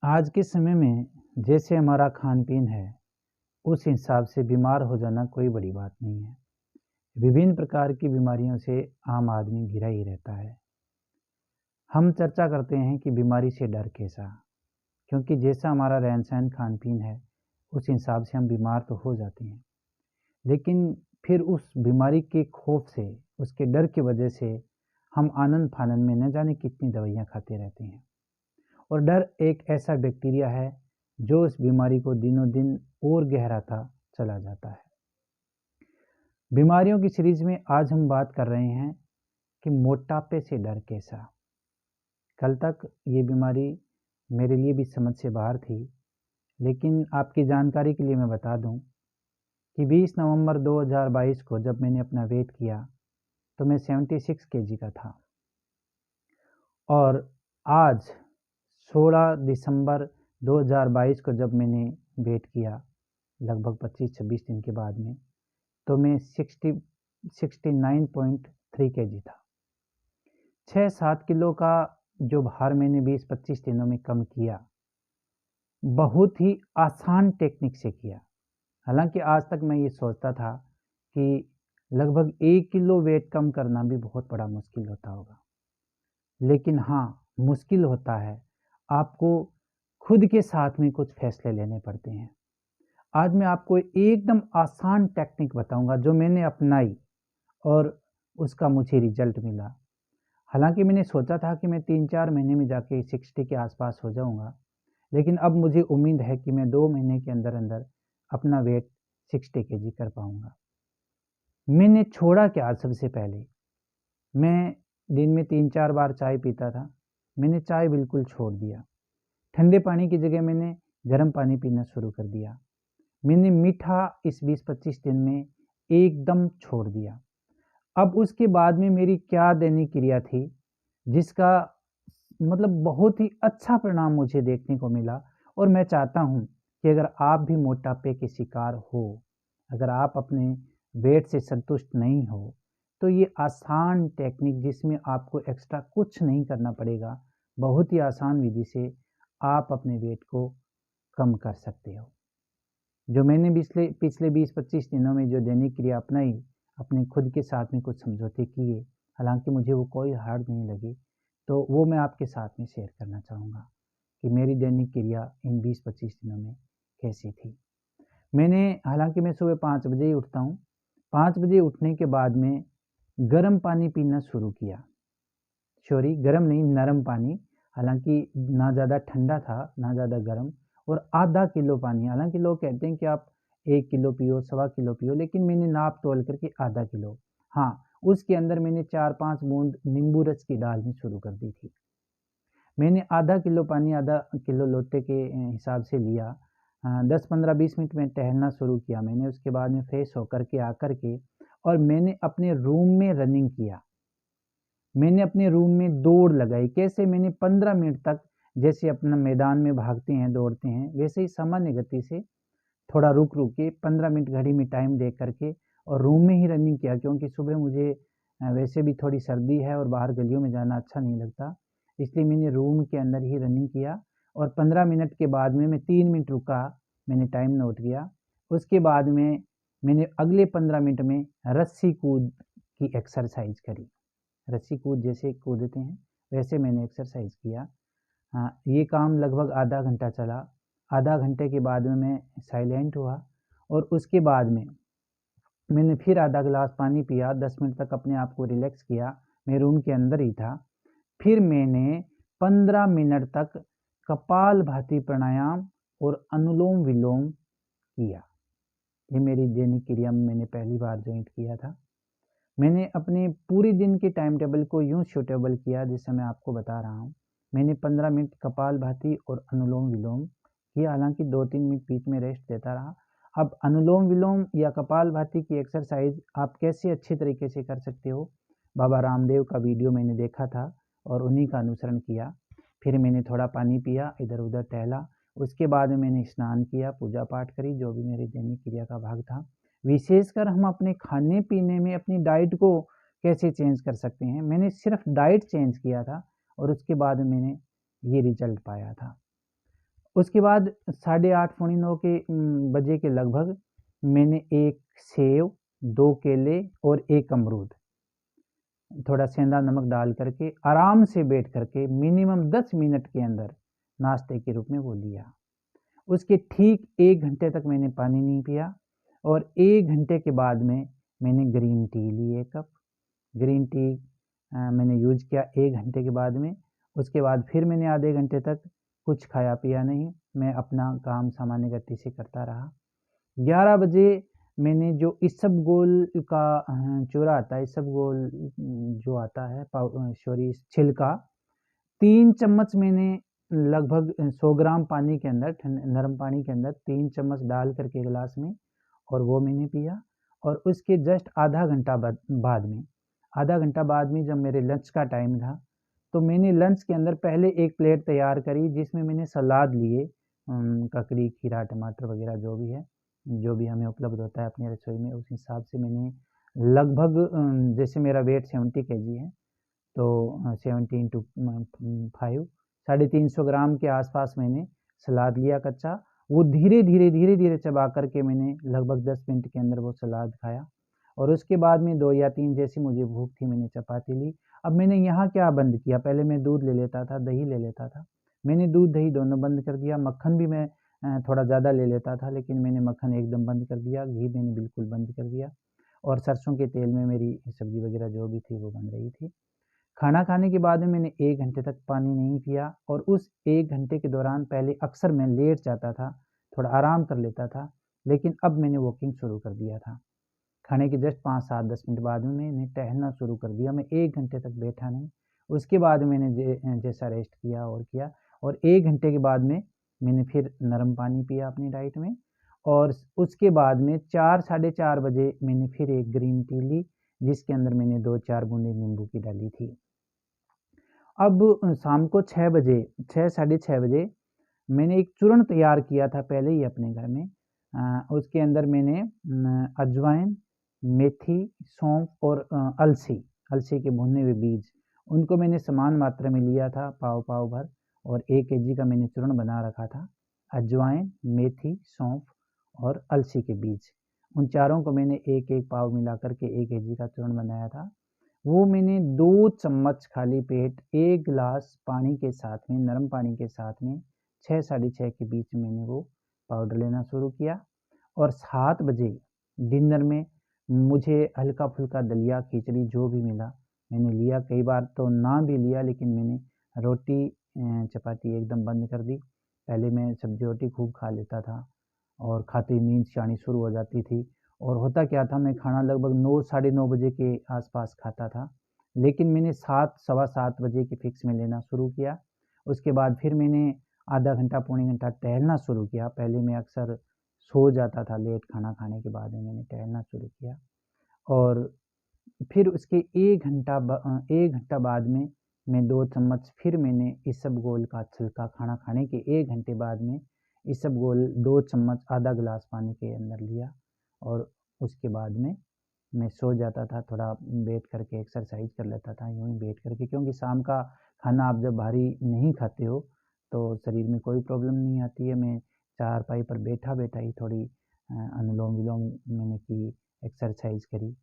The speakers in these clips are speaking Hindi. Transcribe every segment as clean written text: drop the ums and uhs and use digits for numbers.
आज के समय में जैसे हमारा खान-पीन है, उस हिसाब से बीमार हो जाना कोई बड़ी बात नहीं है। विभिन्न प्रकार की बीमारियों से आम आदमी घिरा ही रहता है। हम चर्चा करते हैं कि बीमारी से डर कैसा? क्योंकि जैसा हमारा रहन-सहन, खान-पीन है, उस हिसाब से हम बीमार तो हो जाते हैं। लेकिन फिर उस बीमारी के खौफ से, उसके डर की वजह से हम आनन-फानन में न जाने कितनी दवाइयाँ खाते रहते हैं। और डर एक ऐसा बैक्टीरिया है जो उस बीमारी को दिनों-दिन और गहराता चला जाता है। बीमारियों की सीरीज़ में आज हम बात कर रहे हैं कि मोटापे से डर कैसा? कल तक ये बीमारी मेरे लिए भी समझ से बाहर थी, लेकिन आपकी जानकारी के लिए मैं बता दूं कि 20 नवंबर 2022 को जब मैंने अपना वेट किया, तो मैं 76 केजी का था और आज 16 दिसंबर 2022 को जब मैंने वेट किया, लगभग 25-26 दिन के बाद में, तो मैं 69.3 केजी था। 6-7 किलो का जो भार मैंने 20-25 दिनों में कम किया, बहुत ही आसान टेक्निक से किया। हालाँकि आज तक मैं ये सोचता था कि लगभग 1 किलो वेट कम करना भी बहुत बड़ा मुश्किल होता होगा। लेकिन हाँ, मुश्किल होता है, आपको खुद के साथ में कुछ फैसले लेने पड़ते हैं। आज मैं आपको एकदम आसान टेक्निक बताऊँगा जो मैंने अपनाई और उसका मुझे रिज़ल्ट मिला। हालाँकि मैंने सोचा था कि मैं 3-4 महीने में जाके 60 के आस-पास हो जाऊँगा, लेकिन अब मुझे उम्मीद है कि मैं 2 महीने के अंदर-अंदर अपना वेट 60 केजी कर पाऊँगा। मैंने छोड़ा क्या सबसे पहले? मैं दिन में 3-4 बार चाय पीता था, मैंने चाय बिल्कुल छोड़ दिया। ठंडे पानी की जगह मैंने गर्म पानी पीना शुरू कर दिया। मैंने मीठा इस 20-25 दिन में एकदम छोड़ दिया। अब उसके बाद में मेरी क्या दैनिक क्रिया थी, जिसका मतलब बहुत ही अच्छा परिणाम मुझे देखने को मिला और मैं चाहता हूँ कि अगर आप भी मोटापे के शिकार हो, अगर आप अपने वेट से संतुष्ट नहीं हो, तो ये आसान टेक्निक जिसमें आपको एक्स्ट्रा कुछ नहीं करना पड़ेगा, बहुत ही आसान विधि से आप अपने वेट को कम कर सकते हो। जो मैंने पिछले पिछले 20-25 दिनों में जो दैनिक क्रिया अपनाई, अपने खुद के साथ में कुछ समझौते किए, हालाँकि मुझे वो कोई हार्ड नहीं लगी, तो वो मैं आपके साथ में शेयर करना चाहूँगा कि मेरी दैनिक क्रिया इन 20-25 दिनों में कैसी थी। मैंने हालाँकि मैं सुबह 5 बजे ही उठता हूँ, 5 बजे उठने के बाद में गर्म पानी पीना शुरू किया। सॉरी, गरम नहीं, नरम पानी। हालाँकि ना ज़्यादा ठंडा था, ना ज़्यादा गरम और आधा किलो पानी। हालाँकि लोग कहते हैं कि आप 1 किलो पियो, सवा किलो पियो, लेकिन मैंने नाप-तोल करके आधा किलो। हाँ, उसके अंदर मैंने 4-5 बूँद नींबू रस की डालनी शुरू कर दी थी। मैंने आधा किलो पानी, आधा किलो लोटे के हिसाब से लिया। 10-15-20 मिनट में टहलना शुरू किया मैंने, उसके बाद में फ्रेश होकर के आकर के और मैंने अपने रूम में रनिंग किया। मैंने अपने रूम में दौड़ लगाई। कैसे? मैंने 15 मिनट तक जैसे अपना मैदान में भागते हैं, दौड़ते हैं, वैसे ही सामान्य गति से थोड़ा रुक-रुक के 15 मिनट घड़ी में टाइम दे कर के और रूम में ही रनिंग किया, क्योंकि सुबह मुझे वैसे भी थोड़ी सर्दी है और बाहर गलियों में जाना अच्छा नहीं लगता। इसलिए मैंने रूम के अंदर ही रनिंग किया और 15 मिनट के बाद में मैं 3 मिनट रुका, मैंने टाइम नोट किया। उसके बाद में मैंने अगले 15 मिनट में रस्सी कूद की एक्सरसाइज़ करी। रस्सी कूद जैसे कूदते हैं, वैसे मैंने एक्सरसाइज़ किया। ये काम लगभग आधा घंटा चला। आधा घंटे के बाद में मैं साइलेंट हुआ और उसके बाद में मैंने फिर आधा गिलास पानी पिया, 10 मिनट तक अपने आप को रिलैक्स किया। मैं रूम के अंदर ही था। फिर मैंने 15 मिनट तक कपालभाति प्राणायाम और अनुलोम-विलोम किया। ये मेरी दैनिक क्रिया में मैंने पहली बार जॉइंट किया था। मैंने अपने पूरे दिन के टाइम टेबल को यूँ सूटेबल किया जैसे मैं आपको बता रहा हूँ। मैंने 15 मिनट कपालभाति और अनुलोम-विलोम किया, हालाँकि 2-3 मिनट बीच में रेस्ट देता रहा। अब अनुलोम-विलोम या कपालभाति की एक्सरसाइज़ आप कैसे अच्छे तरीके से कर सकते हो, बाबा रामदेव का वीडियो मैंने देखा था और उन्हीं का अनुसरण किया। फिर मैंने थोड़ा पानी पिया, इधर-उधर टहला, उसके बाद में मैंने स्नान किया, पूजा-पाठ करी, जो भी मेरी दैनिक क्रिया का भाग था। विशेषकर हम अपने खाने-पीने में अपनी डाइट को कैसे चेंज कर सकते हैं, मैंने सिर्फ़ डाइट चेंज किया था और उसके बाद मैंने ये रिज़ल्ट पाया था। उसके बाद 8:30 पौने 9 के बजे के लगभग मैंने 1 सेव, 2 केले और 1 अमरूद थोड़ा सेंधा नमक डाल करके आराम से बैठ करके मिनिमम 10 मिनट के अंदर नाश्ते के रूप में वो लिया। उसके ठीक 1 घंटे तक मैंने पानी नहीं पिया और 1 घंटे के बाद में मैंने ग्रीन टी ली 1 कप। ग्रीन टी मैंने यूज़ किया 1 घंटे के बाद में। उसके बाद फिर मैंने आधे घंटे तक कुछ खाया पिया नहीं, मैं अपना काम सामान्य गति से करता रहा। 11 बजे मैंने जो इसबगोल का चूरा आता है, इसबगोल जो आता है सॉरी छिलका, 3 चम्मच मैंने लगभग 100 ग्राम पानी के अंदर नरम पानी के अंदर 3 चम्मच डाल करके गिलास में और वो मैंने पिया। और उसके जस्ट आधा घंटा बाद में जब मेरे लंच का टाइम था, तो मैंने लंच के अंदर पहले एक प्लेट तैयार करी जिसमें मैंने सलाद लिए, ककड़ी, खीरा, टमाटर वगैरह जो भी है, जो भी हमें उपलब्ध होता है अपनी रसोई में, उस हिसाब से मैंने लगभग जैसे मेरा वेट 70 केजी है, तो 70 इंटू 5 350 ग्राम के आसपास मैंने सलाद लिया कच्चा। वो धीरे धीरे चबा करके मैंने लगभग 10 मिनट के अंदर वो सलाद खाया और उसके बाद में 2 या 3 जैसी मुझे भूख थी, मैंने चपाती ली। अब मैंने यहाँ क्या बंद किया, पहले मैं दूध ले लेता था, दही ले लेता था, मैंने दूध दही दोनों बंद कर दिया। मक्खन भी मैं थोड़ा ज़्यादा ले लेता था, लेकिन मैंने मक्खन एकदम बंद कर दिया, घी मैंने बिल्कुल बंद कर दिया और सरसों के तेल में मेरी सब्जी वगैरह जो भी थी वो बन रही थी। खाना खाने के बाद में मैंने 1 घंटे तक पानी नहीं पिया और उस 1 घंटे के दौरान पहले अक्सर मैं लेट जाता था, थोड़ा आराम कर लेता था, लेकिन अब मैंने वॉकिंग शुरू कर दिया था। खाने के जस्ट 5, 7, 10 मिनट बाद में मैंने टहलना शुरू कर दिया, मैं 1 घंटे तक बैठा नहीं। उसके बाद मैंने जैसा रेस्ट किया और 1 घंटे के बाद में मैंने फिर नरम पानी पिया अपनी डाइट में और उसके बाद में 4, साढ़े 4 बजे मैंने फिर एक ग्रीन टी ली, जिसके अंदर मैंने 2-4 बूंदें नींबू की डाली थी। अब शाम को 6 बजे, 6 साढ़े 6 बजे मैंने एक चूर्ण तैयार किया था पहले ही अपने घर में। उसके अंदर मैंने अजवाइन, मेथी, सौंफ और अलसी के भुने हुए बीज, उनको मैंने समान मात्रा में लिया था, पाव भर, और 1 केजी का मैंने चूर्ण बना रखा था। अजवाइन, मेथी, सौंफ और अलसी के बीज, उन चारों को मैंने 1-1 पाव मिला करके 1 केजी का चूर्ण बनाया था। वो मैंने 2 चम्मच खाली पेट 1 गिलास पानी के साथ में, नरम पानी के साथ में 6 साढ़े 6 के बीच में मैंने वो पाउडर लेना शुरू किया और 7 बजे डिनर में मुझे हल्का-फुल्का दलिया, खिचड़ी जो भी मिला मैंने लिया। कई बार तो ना भी लिया, लेकिन मैंने रोटी चपाती एकदम बंद कर दी। पहले मैं सब्जी रोटी खूब खा लेता था और खाते ही नींद से आनी शुरू हो जाती थी और होता क्या था, मैं खाना लगभग 9, साढ़े 9 बजे के आसपास खाता था, लेकिन मैंने 7, सवा 7 बजे के फिक्स में लेना शुरू किया। उसके बाद फिर मैंने आधा घंटा, पौने घंटा टहलना शुरू किया। पहले मैं अक्सर सो जाता था लेट खाना खाने के बाद में मैंने टहलना शुरू किया और फिर उसके 1 घंटा बाद में मैं 2 चम्मच फिर मैंने इसबगोल का छिलका, खाना खाने के 1 घंटे बाद में इसबगोल 2 चम्मच आधा गिलास पानी के अंदर लिया और उसके बाद में मैं सो जाता था, थोड़ा बैठ करके एक्सरसाइज कर लेता था यूँ ही बैठ करके, क्योंकि शाम का खाना आप जब भारी नहीं खाते हो तो शरीर में कोई प्रॉब्लम नहीं आती है। मैं चारपाई पर बैठा ही थोड़ी अनुलोम-विलोम मैंने की, एक्सरसाइज करी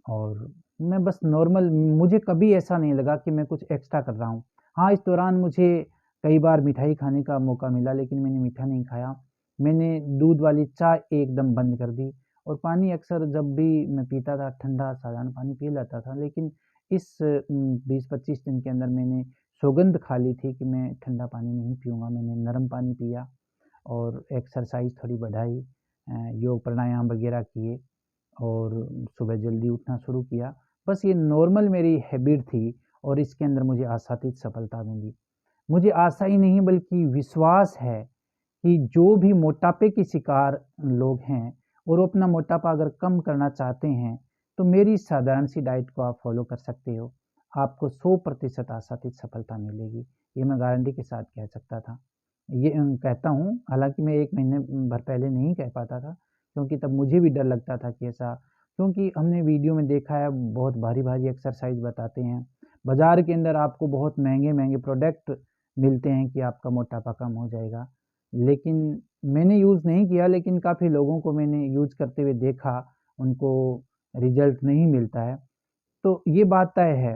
और मैं बस नॉर्मल, मुझे कभी ऐसा नहीं लगा कि मैं कुछ एक्स्ट्रा कर रहा हूँ। हाँ, इस दौरान मुझे कई बार मिठाई खाने का मौका मिला, लेकिन मैंने मीठा नहीं खाया। मैंने दूध वाली चाय एकदम बंद कर दी और पानी अक्सर जब भी मैं पीता था, ठंडा साधारण पानी पी लेता था। लेकिन इस 20-25 दिन के अंदर मैंने सौगंध खा ली थी कि मैं ठंडा पानी नहीं पीऊँगा। मैंने नरम पानी पिया और एक्सरसाइज़ थोड़ी बढ़ाई, योग प्राणायाम वगैरह किए और सुबह जल्दी उठना शुरू किया। बस ये नॉर्मल मेरी हैबिट थी और इसके अंदर मुझे आशातीत सफलता मिली। मुझे आशा ही नहीं बल्कि विश्वास है कि जो भी मोटापे के शिकार लोग हैं और वो अपना मोटापा अगर कम करना चाहते हैं, तो मेरी साधारण सी डाइट को आप फॉलो कर सकते हो। आपको 100% आशातीत सफलता मिलेगी। ये मैं गारंटी के साथ कह सकता था। ये कहता हूँ, हालाँकि मैं 1 महीने भर पहले नहीं कह पाता था, क्योंकि तब मुझे भी डर लगता था कि ऐसा, क्योंकि हमने वीडियो में देखा है बहुत भारी-भारी एक्सरसाइज़ बताते हैं। बाज़ार के अंदर आपको बहुत महँगे-महँगे प्रोडक्ट मिलते हैं कि आपका मोटापा कम हो जाएगा। लेकिन मैंने यूज़ नहीं किया, लेकिन काफ़ी लोगों को मैंने यूज़ करते हुए देखा, उनको रिज़ल्ट नहीं मिलता है। तो ये बात तय है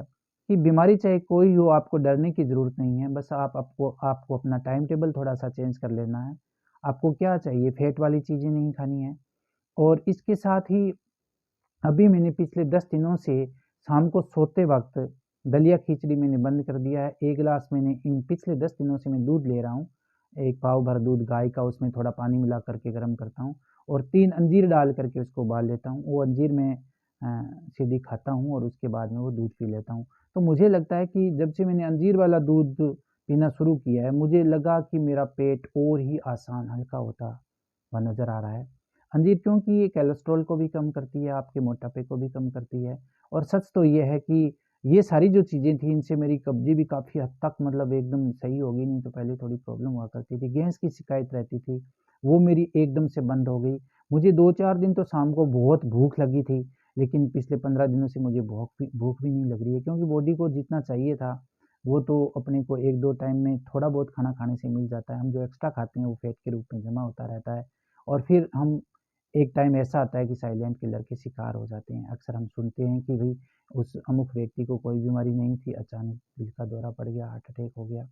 कि बीमारी चाहे कोई हो, आपको डरने की ज़रूरत नहीं है। बस आपको आपको अपना टाइम टेबल थोड़ा-सा चेंज कर लेना है। आपको क्या चाहिए, फैट वाली चीज़ें नहीं खानी है। और इसके साथ ही अभी मैंने पिछले 10 दिनों से शाम को सोते वक़्त दलिया खिचड़ी मैंने बंद कर दिया है। 1 गिलास मैंने इन पिछले 10 दिनों से मैं दूध ले रहा हूँ। 1 पाव भर दूध गाय का, उसमें थोड़ा पानी मिला कर के गरम करता हूँ और 3 अंजीर डाल कर के उसको उबाल लेता हूँ। वो अंजीर मैं सीधी खाता हूँ और उसके बाद में वो दूध पी लेता हूँ। तो मुझे लगता है कि जब से मैंने अंजीर वाला दूध पीना शुरू किया है, मुझे लगा कि मेरा पेट और ही आसान, हल्का होता हुआ नज़र आ रहा है। अंजीर क्योंकि ये कोलेस्ट्रॉल को भी कम करती है, आपके मोटापे को भी कम करती है और सच तो ये है कि ये सारी जो चीज़ें थी, इनसे मेरी कब्ज़ी भी काफ़ी हद तक मतलब एकदम सही हो गई, नहीं तो पहले थोड़ी प्रॉब्लम हुआ करती थी। गैस की शिकायत रहती थी, वो मेरी एकदम से बंद हो गई। मुझे 2-4 दिन तो शाम को बहुत भूख लगी थी, लेकिन पिछले 15 दिनों से मुझे भूख भी नहीं लग रही है, क्योंकि बॉडी को जितना चाहिए था, वो तो अपने को 1-2 टाइम में थोड़ा बहुत खाना खाने से मिल जाता है। हम जो एक्स्ट्रा खाते हैं, वो फैट के रूप में जमा होता रहता है और फिर हम एक टाइम ऐसा आता है कि साइलेंट किलर के शिकार हो जाते हैं। अक्सर हम सुनते हैं कि भई उस अमुक व्यक्ति को कोई बीमारी नहीं थी, अचानक दिल का दौरा पड़ गया, हार्ट अटैक हो गया।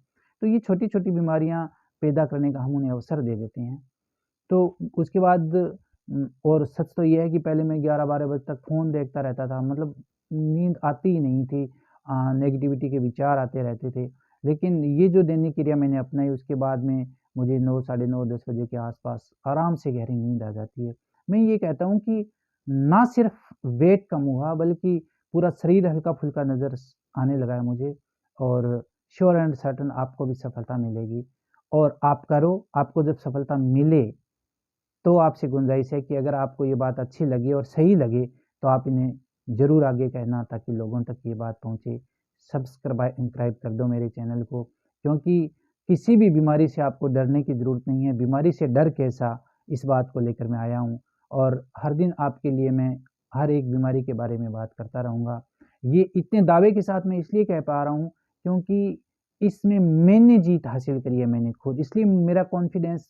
तो ये छोटी-छोटी बीमारियाँ पैदा करने का हम उन्हें अवसर दे देते हैं। तो उसके बाद और सच तो ये है कि पहले मैं 11-12 बजे तक फ़ोन देखता रहता था, मतलब नींद आती ही नहीं थी। नेगेटिविटी के विचार आते रहते थे। लेकिन ये जो दैनिक क्रिया मैंने अपनाई, उसके बाद में मुझे 9 साढ़े 9 10 बजे के आस-पास आराम से गहरी नींद आ जाती है। मैं ये कहता हूँ कि ना सिर्फ़ वेट कम हुआ, बल्कि पूरा शरीर हल्का-फुल्का नज़र आने लगा है मुझे और श्योर एंड सर्टेन आपको भी सफलता मिलेगी। और आप करो, आपको जब सफलता मिले, तो आपसे गुंजाइश है कि अगर आपको ये बात अच्छी लगी और सही लगे, तो आप इन्हें ज़रूर आगे कहना, ताकि लोगों तक ये बात पहुँचे। सब्सक्राइब कर दो मेरे चैनल को, क्योंकि किसी भी बीमारी से आपको डरने की ज़रूरत नहीं है। बीमारी से डर कैसा, इस बात को लेकर मैं आया हूँ और हर दिन आपके लिए मैं हर एक बीमारी के बारे में बात करता रहूँगा। ये इतने दावे के साथ मैं इसलिए कह पा रहा हूँ, क्योंकि इसमें मैंने जीत हासिल करी है, मैंने खुद, इसलिए मेरा कॉन्फिडेंस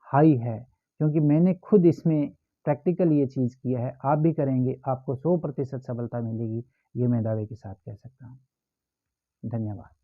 हाई है। क्योंकि मैंने खुद इसमें प्रैक्टिकल ये चीज़ किया है। आप भी करेंगे, आपको 100% सफलता मिलेगी, ये मैं दावे के साथ कह सकता हूँ। धन्यवाद।